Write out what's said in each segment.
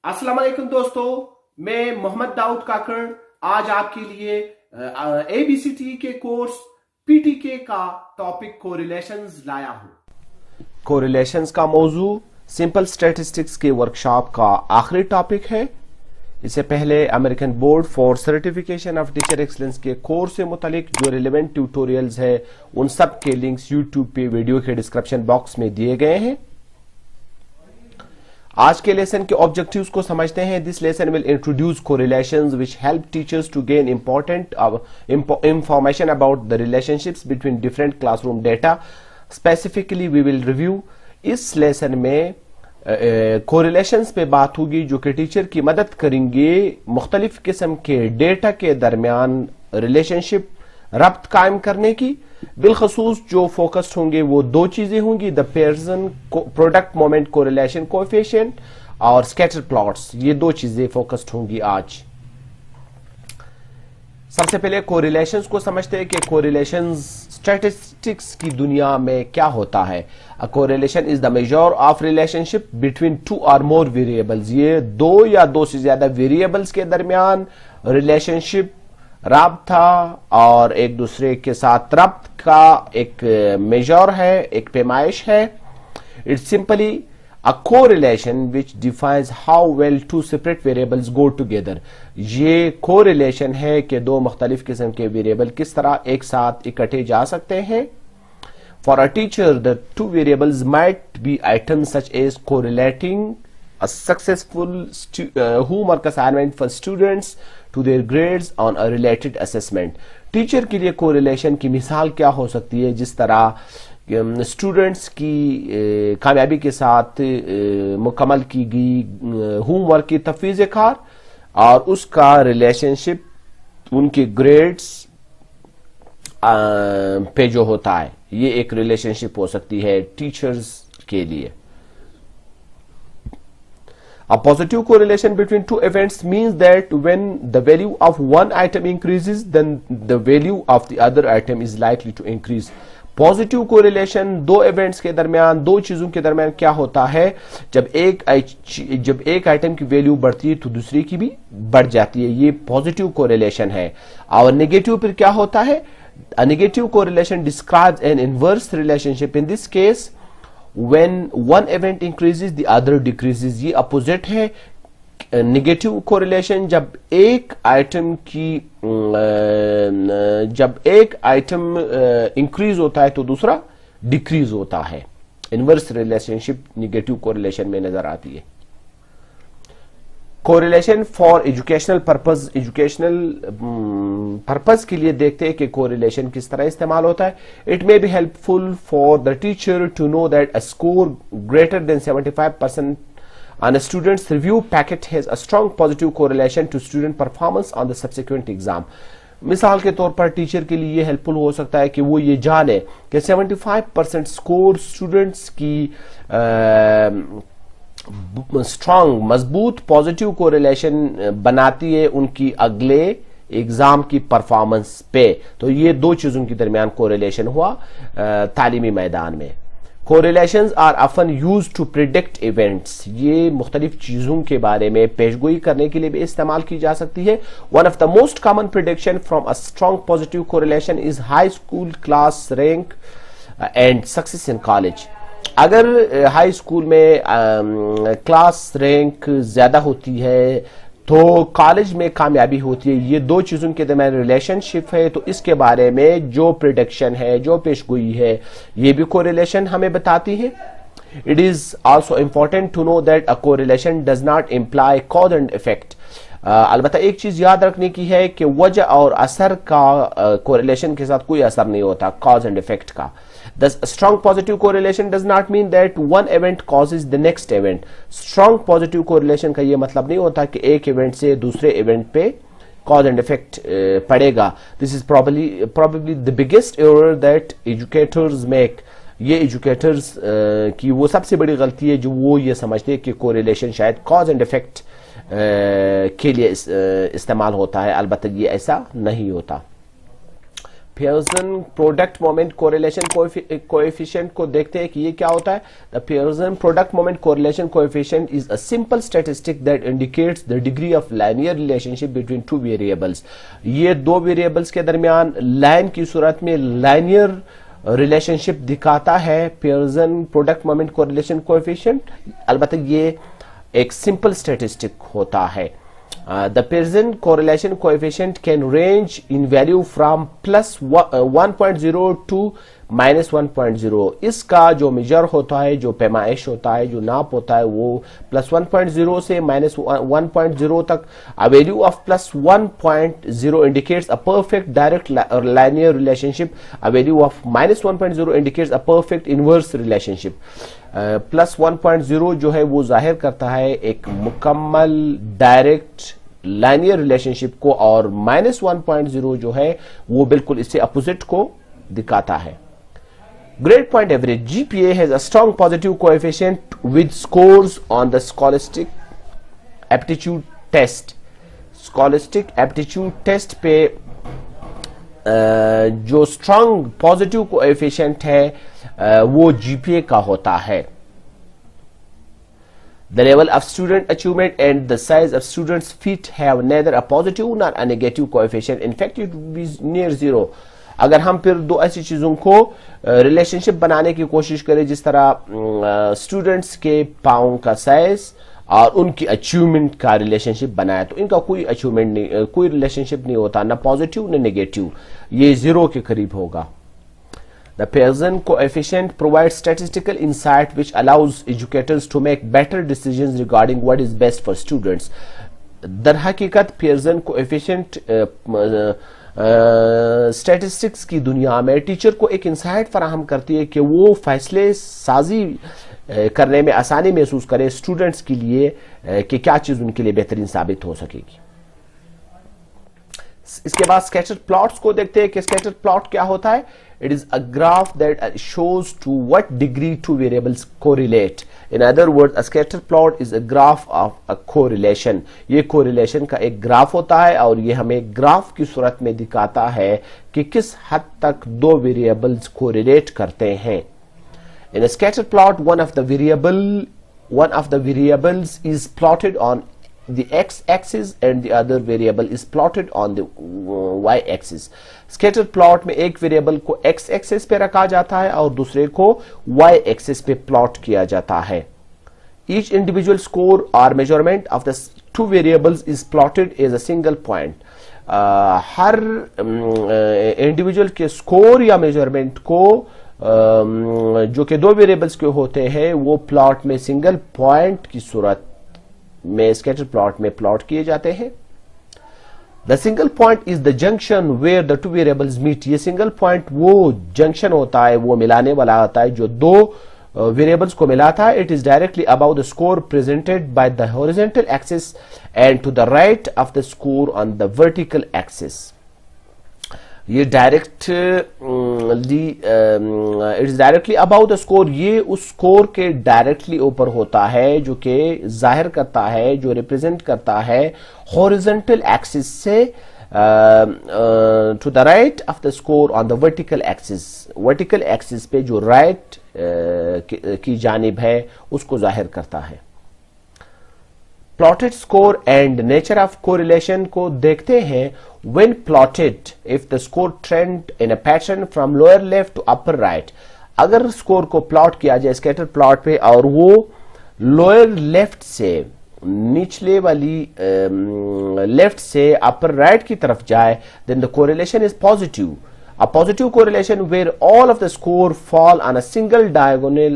अस्सलाम वालेकुम दोस्तों, मैं मोहम्मद दाऊद काकड़ आज आपके लिए एबीसीटी के कोर्स पीटीके का टॉपिक कोरिलेशंस लाया हूं। कोरिलेशंस का मौजू सिंपल स्टैटिस्टिक्स के वर्कशॉप का आखिरी टॉपिक है। इससे पहले American board for certification of teacher excellence के कोर्स से मुतालिक जो रिलेवेंट ट्यूटोरियल्स है उन सब के लिंक्स यूट्यूब पे वीडियो के डिस्क्रिप्शन बॉक्स में दिए गए हैं। आज के लेसन के ऑब्जेक्टिव्स को समझते हैं। This lesson will introduce correlations which help teachers to gain important information about the relationships between different classroom data. Specifically we will review, इस लेसन में कोरिलेशंस पे बात होगी जो कि टीचर की मदद करेंगे मुख्तलिफ किस्म के डेटा के दरमियान रिलेशनशिप रब्त कायम करने की। बिलखसूस जो फोकस्ड होंगे वो दो चीजें होंगी, the Pearson product moment correlation coefficient और स्कैटर प्लॉट्स। ये दो चीजें फोकस्ड होंगी आज। सबसे पहले कोरिलेशंस को समझते हैं कि कोरिलेशंस स्टैटिस्टिक्स की दुनिया में क्या होता है। A correlation is the measure of relationship between two और मोर वेरिएबल्स। ये दो या दो से ज्यादा वेरिएबल्स के दरमियान रिलेशनशिप राब्ता और एक दूसरे के साथ रब्त का एक मेजर है, एक पैमाइश है। It's simply a correlation which defines how well two separate variables go together। ये correlation है कि दो मुख्तलिफ किस्म के वेरिएबल किस तरह एक साथ इकट्ठे जा सकते हैं। For a teacher, the two variables might be items such as correlating a successful homework assignment for students to their grades on a related assessment। Teacher के लिए correlation की मिसाल क्या हो सकती है, जिस तरह स्टूडेंट्स की कामयाबी के साथ मुकम्मल की गई होमवर्क की तफवीज़ कार और उसका रिलेशनशिप उनके ग्रेड्स पे जो होता है, ये एक रिलेशनशिप हो सकती है टीचर्स के लिए। A positive correlation between two events means that when the value of one item increases, then the value of the other item is likely to increase। Positive correlation दो इवेंट्स के दरमियान, दो चीजों के दरमियान क्या होता है, जब एक आइटम की वैल्यू बढ़ती है तो दूसरी की भी बढ़ जाती है, ये पॉजिटिव कोरिलेशन है। और नेगेटिव पर क्या होता है, a negative correlation describes N inverse relationship. In this case when one event increases the other decreases. ये अपोजिट है नेगेटिव कोरिलेशन, जब एक आइटम इंक्रीज होता है तो दूसरा डिक्रीज होता है। इनवर्स रिलेशनशिप नेगेटिव कोरिलेशन में नजर आती है। Correlation for educational purpose, educational purpose के लिए देखते हैं कि कोरिलेशन किस तरह इस्तेमाल होता है। It may be helpful for the teacher to know that a score greater than 75% on a student's review packet has a strong positive correlation to student performance on the subsequent exam। मिसाल के तौर पर teacher के लिए helpful हो सकता है कि वो ये जाने कि 75% स्कोर स्टूडेंट्स की स्ट्रांग मजबूत पॉजिटिव कोरिलेशन बनाती है उनकी अगले एग्जाम की परफॉर्मेंस पे। तो ये दो चीजों के दरमियान कोरिलेशन हुआ तालीमी मैदान में। Correlations are often used to predict events। ये मुख्तलिफ चीजों के बारे में पेशगोई करने के लिए भी इस्तेमाल की जा सकती है। One of the most common prediction from a strong positive correlation is high school class rank and success in college। अगर हाई स्कूल में क्लास रैंक ज्यादा होती है तो कॉलेज में कामयाबी होती है। ये दो चीजों के दरमियान रिलेशनशिप है, तो इसके बारे में जो प्रिडिक्शन है, जो पेशगोई है, ये भी कोरिलेशन हमें बताती है। It is also important to know that a correlation does not imply cause and effect. अलबत्ता एक चीज याद रखने की है कि वजह और असर का कोरिलेशन के साथ कोई असर नहीं होता, कॉज एंड इफेक्ट का। Thus, a strong positive correlation does not mean that one event causes the next event। Strong positive correlation का ये मतलब नहीं होता कि एक इवेंट से दूसरे इवेंट पे cause and effect पड़ेगा। This is probably the biggest error that educators make। ये एजुकेटर्स की वो सबसे बड़ी गलती है जो वो ये समझते हैं कि कोरिलेशन शायद cause and effect के लिए इस्तेमाल होता है। अलबत्ता ये ऐसा नहीं होता। Pearson product moment correlation coefficient को देखते हैं कि ये क्या होता है. The Pearson product moment correlation coefficient is a simple statistic that indicates the degree of linear relationship between two variables. ये दो वेरिएबल्स के दरमियान लाइन की सूरत में लाइनियर रिलेशनशिप दिखाता है Pearson product moment correlation coefficient. अलबत्ता ये एक सिंपल स्टैटिस्टिक होता है. The Pearson correlation coefficient can range in value from plus 1.0 to minus 1.0. इसका जो मेजर होता है, जो पैमाइश होता है, जो नाप होता है, वो plus 1.0 से minus 1.0 तक. A value of plus 1.0 indicates a perfect direct or linear relationship. A value of minus 1.0 indicates a perfect inverse relationship. Plus 1.0 जो है वो जाहिर करता है एक मुकम्मल डायरेक्ट लाइनियर रिलेशनशिप को, और माइनस 1.0 जो है वो बिल्कुल इससे अपोजिट को दिखाता है. Grade point average GPA has a strong positive coefficient with scores on the scholastic aptitude test. Scholastic aptitude test पे जो स्ट्रॉन्ग पॉजिटिव कोएफिशिएंट है वो जीपीए का होता है. The level of student achievement and the size of students' feet have neither a positive nor a negative coefficient. In fact, it would be near zero. अगर हम फिर दो ऐसी चीजों को रिलेशनशिप बनाने की कोशिश करें, जिस तरह स्टूडेंट्स के पाँव का साइज और उनकी अचीवमेंट का रिलेशनशिप बनाया, तो इनका कोई अचीवमेंट नहीं, कोई रिलेशनशिप नहीं होता, ना पॉजिटिव ना नेगेटिव. ये जीरो के करीब होगा. The Pearson coefficient provides statistical insight which allows educators to make better decisions regarding what is best for students. दर हकीकत Pearson coefficient स्टैटिस्टिक्स की दुनिया में टीचर को एक इंसाइट फराहम करती है कि वो फैसले साजी करने में आसानी महसूस करे स्टूडेंट्स के लिए कि क्या चीज उनके लिए बेहतरीन साबित हो सकेगी. इसके बाद स्कैटर प्लॉट्स को देखते हैं कि स्कैटर प्लॉट क्या होता है. It is a graph that shows to what degree two variables correlate. In other words, a scatter plot is a graph of a correlation. ये correlation का एक ग्राफ होता है और ये हमें ग्राफ की सूरत में दिखाता है कि किस हद तक दो variables correlate करते हैं. In a scatter plot, one of the variables is plotted on the x-axis and the other variable is plotted on the y-axis. Scatter plot में एक वेरिएबल को x एक्सिस पे रखा जाता है और दूसरे को y एक्सिस पे प्लॉट किया जाता है. Each individual score or measurement of the two variables is plotted as a single point. Her individual के स्कोर या मेजरमेंट को जो कि दो वेरिएबल्स के होते हैं वो प्लॉट में सिंगल पॉइंट की सूरत में स्कैटर प्लॉट में प्लॉट किए जाते हैं. The single point is the junction where the two variables meet. ये सिंगल पॉइंट वो जंक्शन होता है, वो मिलाने वाला होता है जो दो वेरिएबल्स को मिलाता है. It is directly about the score presented by the horizontal axis and to the right of the score on the vertical axis. ये डायरेक्टली अबाउट द स्कोर, ये उस स्कोर के डायरेक्टली ऊपर होता है जो कि जाहिर करता है, जो रिप्रेजेंट करता है हॉरिजॉन्टल एक्सिस से to the right of the score on the vertical axis. Vertical axis पे जो राइट की जानिब है उसको जाहिर करता है. Plotted score and nature of correlation को देखते हैं. When plotted, if the score trend in a pattern from lower left to upper right, अगर स्कोर को प्लॉट किया जाए स्कैटर प्लॉट पे और वो लोअर लेफ्ट से निचले वाली लेफ्ट से अपर राइट की तरफ जाए, then the correlation is positive. A positive correlation where all of the score fall on a single diagonal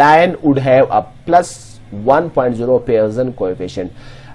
line would have a plus 1.0 Pearson coefficient.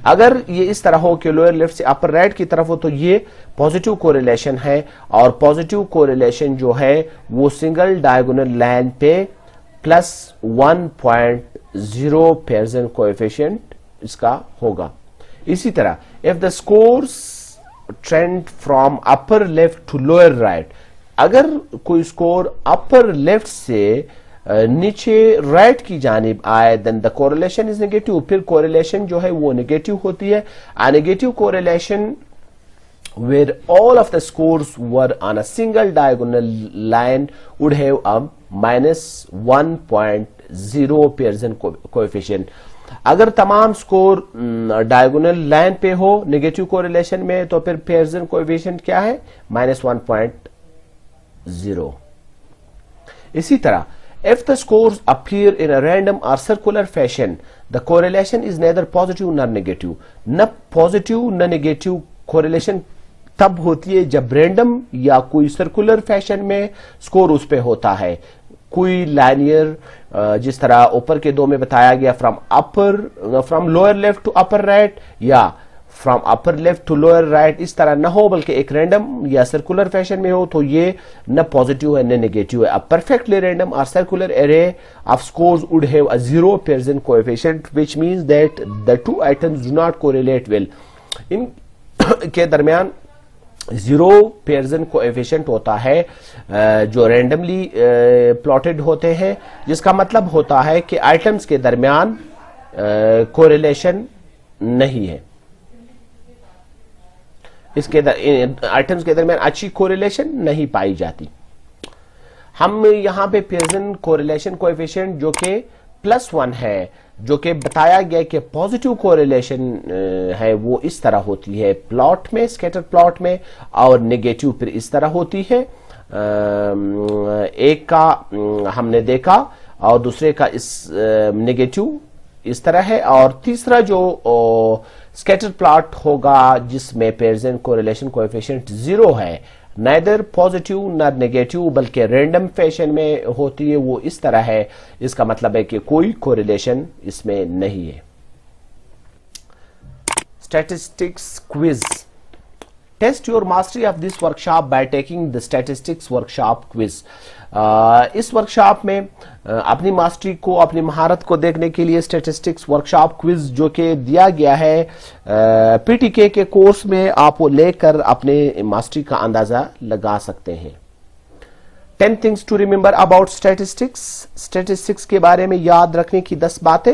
अगर ये इस तरह हो कि लोअर लेफ्ट से अपर राइट की तरफ हो तो ये पॉजिटिव कोरिलेशन है, और पॉजिटिव कोरिलेशन जो है वो सिंगल डायगोनल लाइन पे प्लस 1.0 Pearson कोएफिशिएंट इसका होगा. इसी तरह if the scores trend from upper left to lower right, अगर कोई स्कोर अपर लेफ्ट से नीचे राइट की जानिब आए then the correlation is negative. फिर कोरिलेशन जो है वो नेगेटिव होती है. Negative correlation where all of the scores were on a single diagonal line would have a -1.0 Pearson coefficient. अगर तमाम स्कोर डायगोनल लाइन पे हो नेगेटिव कोरिलेशन में तो फिर पेयर्सन कोएफिशिएंट क्या है? -1.0. इसी तरह if the scores appear in a random or circular fashion, the correlation is neither positive nor negative. न पॉजिटिव न नेगेटिव कोरिलेशन तब होती है जब रैंडम या कोई सर्कुलर फैशन में स्कोर उस पे होता है. कोई लाइनियर जिस तरह ऊपर के दो में बताया गया from lower left to upper right या from upper left to lower right, इस तरह न हो बल्कि एक रैंडम या सर्कुलर फैशन में हो तो ये न पॉजिटिव है न नेगेटिव है. अ परफेक्टली रैंडम और circular array of scores would have a zero Pearson coefficient which means that the two items do not correlate well. इन के दरमियान जीरो पेयर्सन कोएफिशिएंट होता है जो रैंडमली प्लॉटेड होते हैं, जिसका मतलब होता है कि आइटम्स के दरमियान कोरिलेशन नहीं है. इसके आइटम्स के दरमियान अच्छी कोरिलेशन नहीं पाई जाती. हम यहां पे पेयर्सन कोरिलेशन कोएफिशिएंट जो कि +1 है, जो कि बताया गया कि पॉजिटिव कोरिलेशन है, वो इस तरह होती है प्लॉट में, स्कैटर प्लॉट में, और नेगेटिव फिर इस तरह होती है. एक का हमने देखा और दूसरे का इस नेगेटिव इस तरह है, और तीसरा जो स्कैटर प्लॉट होगा जिसमें पेयर्सन कोरिलेशन कोएफिशिएंट 0 है, नाइदर पॉजिटिव न नेगेटिव बल्कि रैंडम फैशन में होती है, वो इस तरह है. इसका मतलब है कि कोई कोरिलेशन इसमें नहीं है. Statistics quiz. Test your mastery of this workshop by taking the statistics workshop quiz. इस वर्कशॉप में अपनी मास्टरी को, अपनी महारत को देखने के लिए स्टैटिस्टिक्स वर्कशॉप क्विज जो कि दिया गया है पीटीके के कोर्स में, आप वो लेकर अपने मास्टरी का अंदाजा लगा सकते हैं. 10 things to remember about statistics. Statistics के बारे में याद रखने की 10 बातें.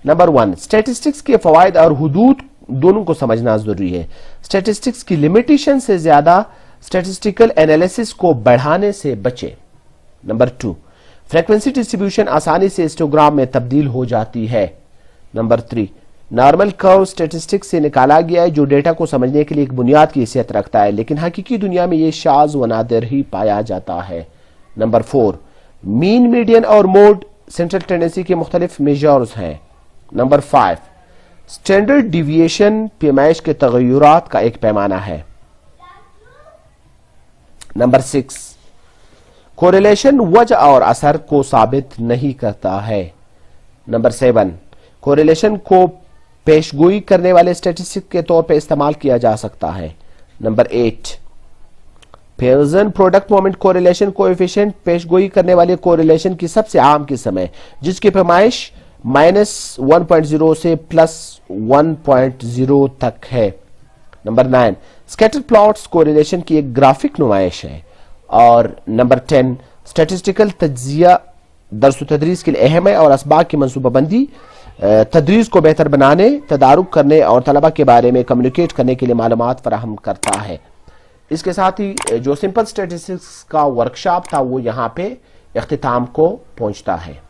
नंबर 1, स्टैटिस्टिक्स के फवायद और हुदूद दोनों को समझना जरूरी है. स्टैटिस्टिक्स की लिमिटेशन से ज्यादा स्टैटिस्टिकल एनालिसिस को बढ़ाने से बचे. नंबर 2, फ्रीक्वेंसी डिस्ट्रीब्यूशन आसानी से हिस्टोग्राम में तब्दील हो जाती है. नंबर 3, नॉर्मल कर्व स्टैटिस्टिक्स से निकाला गया है जो डेटा को समझने के लिए एक बुनियाद की हैसियत रखता है, लेकिन हकीकी दुनिया में यह शाज व नादिर ही पाया जाता है. नंबर 4, मीन, मीडियन और मोड सेंट्रल टेंडेंसी के मुख्तलिफ मेजर्स हैं. नंबर 5, स्टैंडर्ड डिविएशन पैमाइश के तगय्युरात का एक पैमाना है. नंबर 6, कोरिलेशन वजह और असर को साबित नहीं करता है. नंबर 7, कोरिलेशन को पेशगोई करने वाले स्टैटिस्टिक्स के तौर पर इस्तेमाल किया जा सकता है. Number 8, Pearson product moment correlation coefficient पेशगोई करने वाले कोरिलेशन की सबसे आम किस्म है, जिसकी पैमाइश -1.0 से +1.0 तक है. नंबर 9, स्कैटर प्लॉट्स कोरिलेशन की एक ग्राफिक नुमाइश है. और नंबर 10, स्टैटिस्टिकल तज्जिया दर्स तदरीस के लिए अहम है और असबाब की मनसूबाबंदी तदरीस को बेहतर बनाने, तदारुक करने और तलबा के बारे में कम्युनिकेट करने के लिए मालूमात फराहम करता है. इसके साथ ही जो सिंपल स्टैटिस्टिक्स का वर्कशॉप था वो यहाँ पे इख्तिताम को पहुंचता है.